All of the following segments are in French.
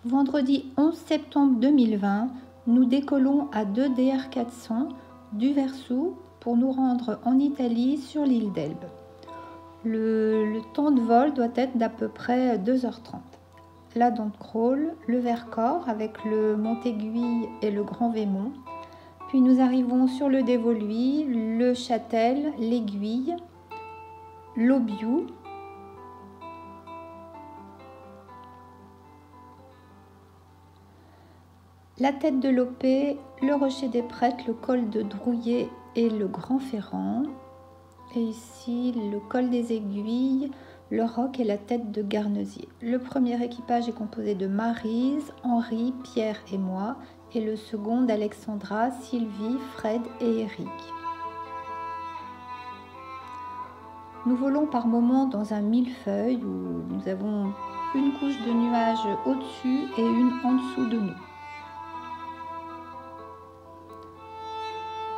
Vendredi 11 septembre 2020, nous décollons à 2 DR400 du Versou pour nous rendre en Italie sur l'île d'Elbe. Le temps de vol doit être d'à peu près 2h30. La Dent de Crolles, le Vercors avec le Montéguille et le Grand Vémont. Puis nous arrivons sur le Dévoluy, le Châtel, l'Aiguille, l'Aubiou, la Tête de Lopé, le Rocher des Prêtres, le col de Drouillet et le Grand Ferrand. Et ici, le col des Aiguilles, le Roc et la Tête de Garnesier. Le premier équipage est composé de Maryse, Henri, Pierre et moi, et le second d'Alexandra, Sylvie, Fred et Eric. Nous volons par moments dans un millefeuille où nous avons une couche de nuages au-dessus et une en dessous de nous.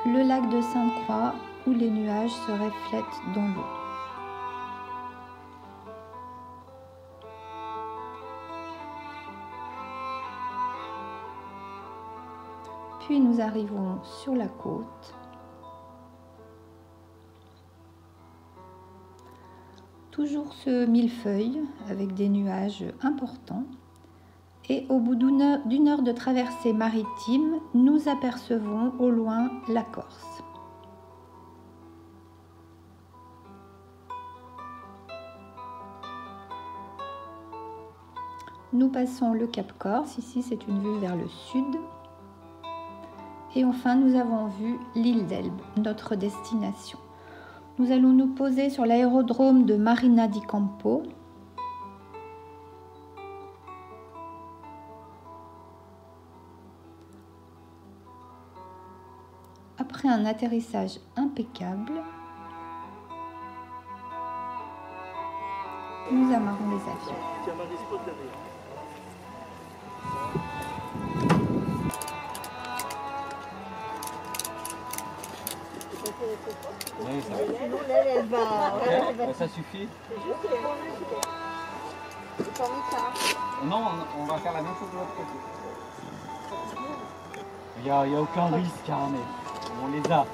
Le lac de Sainte-Croix où les nuages se reflètent dans l'eau. Puis nous arrivons sur la côte. Toujours ce millefeuille avec des nuages importants. Et au bout d'une heure de traversée maritime, nous apercevons au loin la Corse. Nous passons le Cap Corse, ici c'est une vue vers le sud. Et enfin nous avons vu l'île d'Elbe, notre destination. Nous allons nous poser sur l'aérodrome de Marina di Campo. Après un atterrissage impeccable, nous amarrons les avions. Oui, ça. Sinon, là, elle va. Bon, ça suffit. C'est pas mis ça. Non, on va faire la même chose de l'autre côté. Il n'y a aucun risque, hein, mais on les a.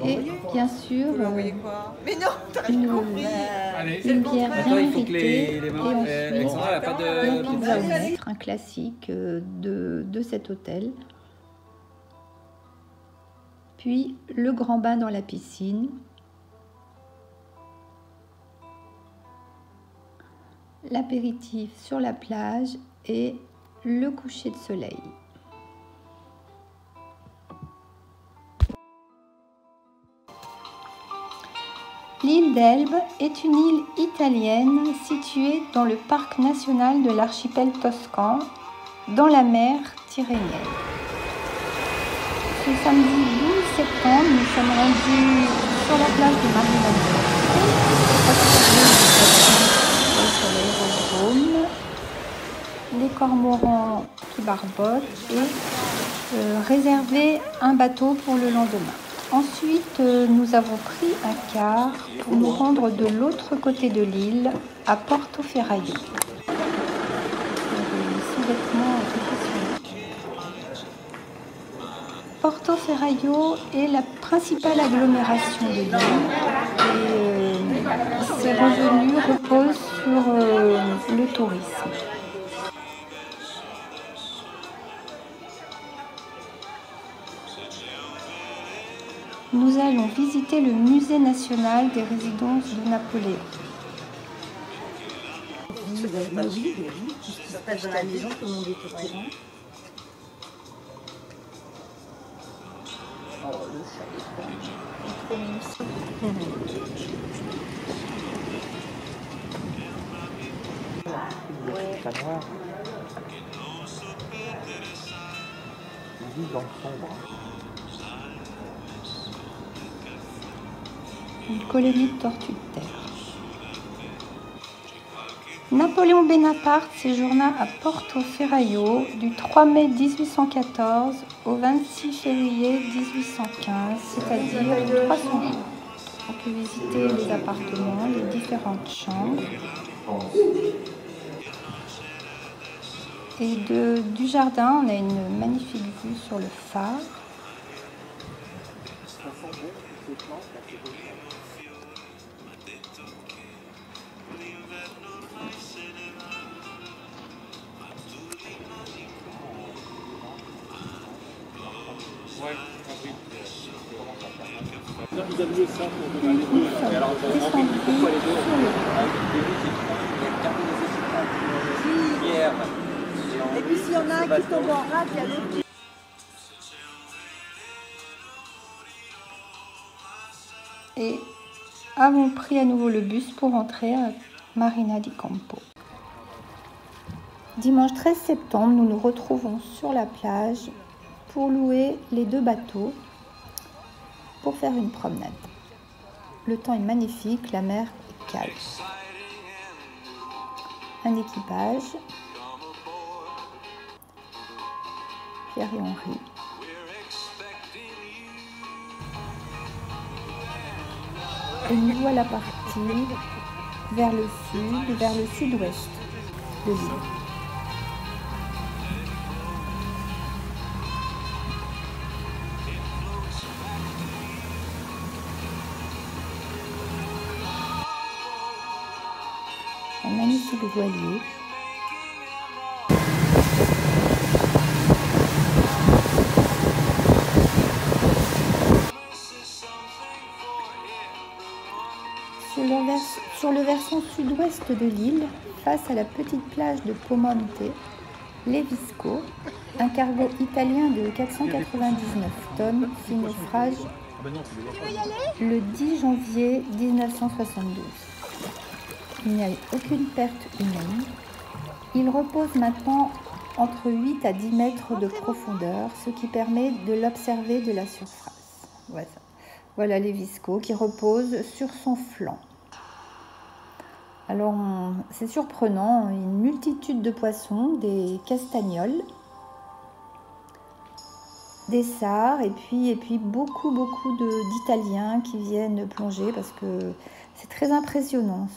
Et bien sûr, Mais non, t'as rien compris. une bière Attends, bien il faut que méritée et les ensuite Alexandra, elle a pas de la pizza au pizza. maître, un classique de cet hôtel. Puis le grand bain dans la piscine. L'apéritif sur la plage et le coucher de soleil. L'île d'Elbe est une île italienne située dans le parc national de l'archipel toscan, dans la mer Tyrrhénienne. Ce samedi 12 septembre, nous sommes rendus sur la plage de Marina di Campo, sur l'aérodrome, les cormorans qui barbotent et réservé un bateau pour le lendemain. Ensuite, nous avons pris un car pour nous rendre de l'autre côté de l'île, à Portoferraio. Des sous-vêtements professionnels. Portoferraio est la principale agglomération de l'île et ses revenus reposent sur le tourisme. Nous allons visiter le musée national des résidences de Napoléon. Ça se passe dans la maison, tout le monde est au courant. Oh, le chat est trop mignon. Ça noir. Il vit dans le sombre. Une colonie de tortues de terre. Napoléon Bonaparte séjourna à Porto Ferraio du 3 mai 1814 au 26 février 1815, c'est-à-dire 300 jours. On peut visiter les appartements, les différentes chambres. Et du jardin, on a une magnifique vue sur le phare. Vous avez ça pour Nous sommes descendus sur le Et puis s'il y en a un qui tombe en rade, il y a l'autre. et avons pris à nouveau le bus pour rentrer à Marina di Campo. Dimanche 13 septembre, nous nous retrouvons sur la plage pour louer les 2 bateaux pour faire une promenade. Le temps est magnifique, la mer est calme. Un équipage, Pierre et Henri. Et nous voilà partis vers le sud, vers le sud-ouest de l'île. Un magnifique voilier. Sur le versant sud-ouest de l'île, face à la petite plage de Pomonte, Levisco, un cargo italien de 499 tonnes fit naufrage le 10 janvier 1972. Il n'y a eu aucune perte humaine. Il repose maintenant entre 8 à 10 mètres de profondeur, ce qui permet de l'observer de la surface. Voilà Levisco qui repose sur son flanc. Alors, c'est surprenant, une multitude de poissons, des castagnols, des sards et puis beaucoup d'Italiens qui viennent plonger parce que c'est très impressionnant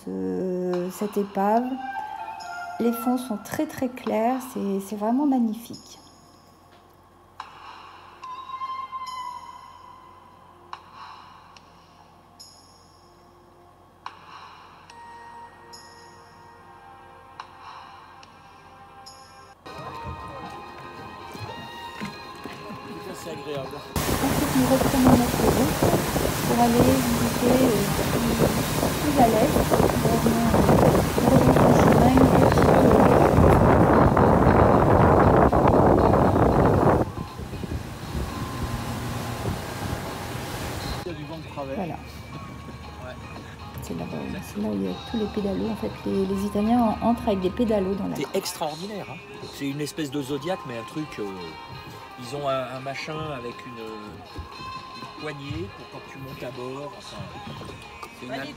cette épave. Les fonds sont très clairs, c'est vraiment magnifique. C'est agréable. Ensuite, nous reprenons notre route pour aller visiter plus à l'est. Nous revenons en chemin une petite. Il y a du vent de travers. Voilà. C'est là où il y a tous les pédalos. En fait, les Italiens entrent avec des pédalos dans la C'est extraordinaire. Hein. C'est une espèce de Zodiac, mais un truc. Ils ont un machin avec une poignée pour quand tu montes à bord. Enfin,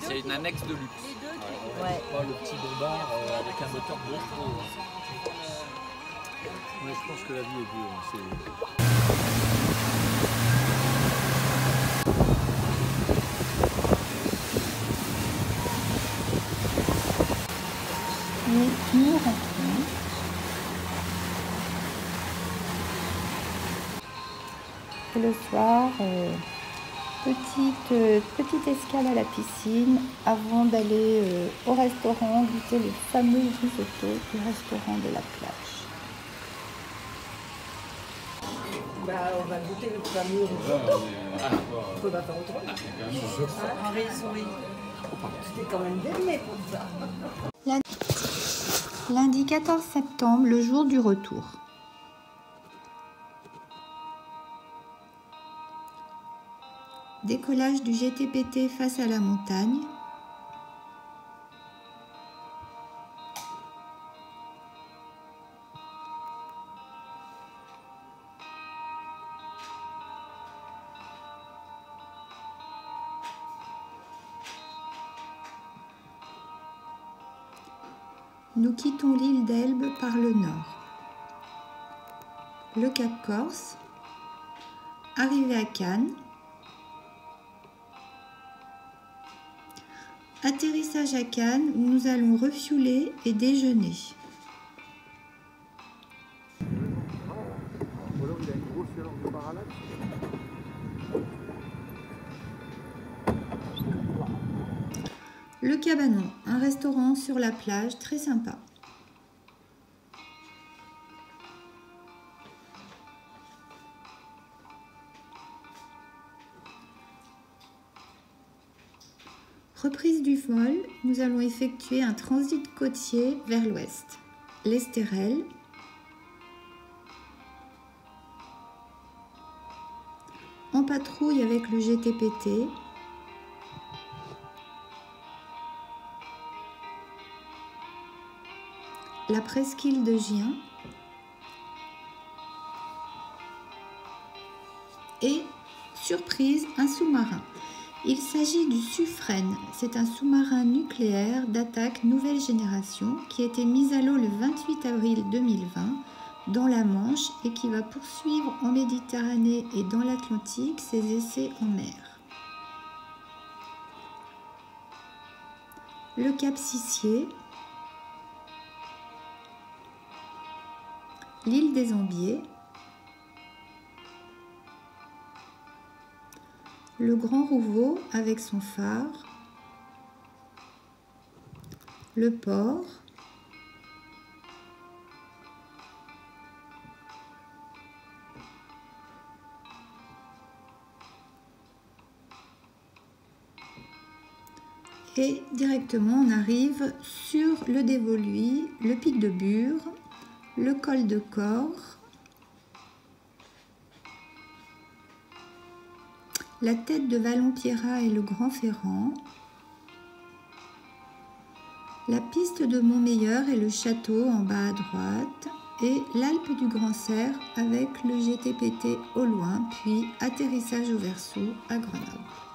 c'est une annexe de luxe. Ouais. Pas le petit bombard avec un moteur de gauche. Ouais, je pense que la vie est dure. Et nous rentrons. Et le soir, petite escale à la piscine avant d'aller au restaurant goûter le fameux risotto du restaurant de la plage. On va goûter le fameux risotto. On peut pas faire autrement. Henri sourit. C'était quand même bien aimé pour ça. Lundi 14 septembre, le jour du retour. Décollage du GTPT face à la montagne. nous quittons l'île d'Elbe par le nord. Le Cap Corse, arrivé à Cannes, atterrissage à Cannes où nous allons refueler et déjeuner. Le Cabanon, un restaurant sur la plage très sympa. Reprise du vol, nous allons effectuer un transit côtier vers l'ouest. L'Estérel, en patrouille avec le GTPT, la presqu'île de Gien et, surprise, un sous-marin. Il s'agit du Suffren, c'est un sous-marin nucléaire d'attaque nouvelle génération qui a été mis à l'eau le 28 avril 2020 dans la Manche et qui va poursuivre en Méditerranée et dans l'Atlantique ses essais en mer. Le Cap Sissier, l'île des Ambiers, le Grand Rouveau avec son phare, le port, et directement on arrive sur le Dévoluy, le pic de Bure, le col de Corps, la tête de Vallon-Pierrat et le Grand Ferrand, la piste de Montmeilleur et le château en bas à droite, et l'Alpe du Grand Cerf avec le GTPT au loin, puis atterrissage au Verseau à Grenoble.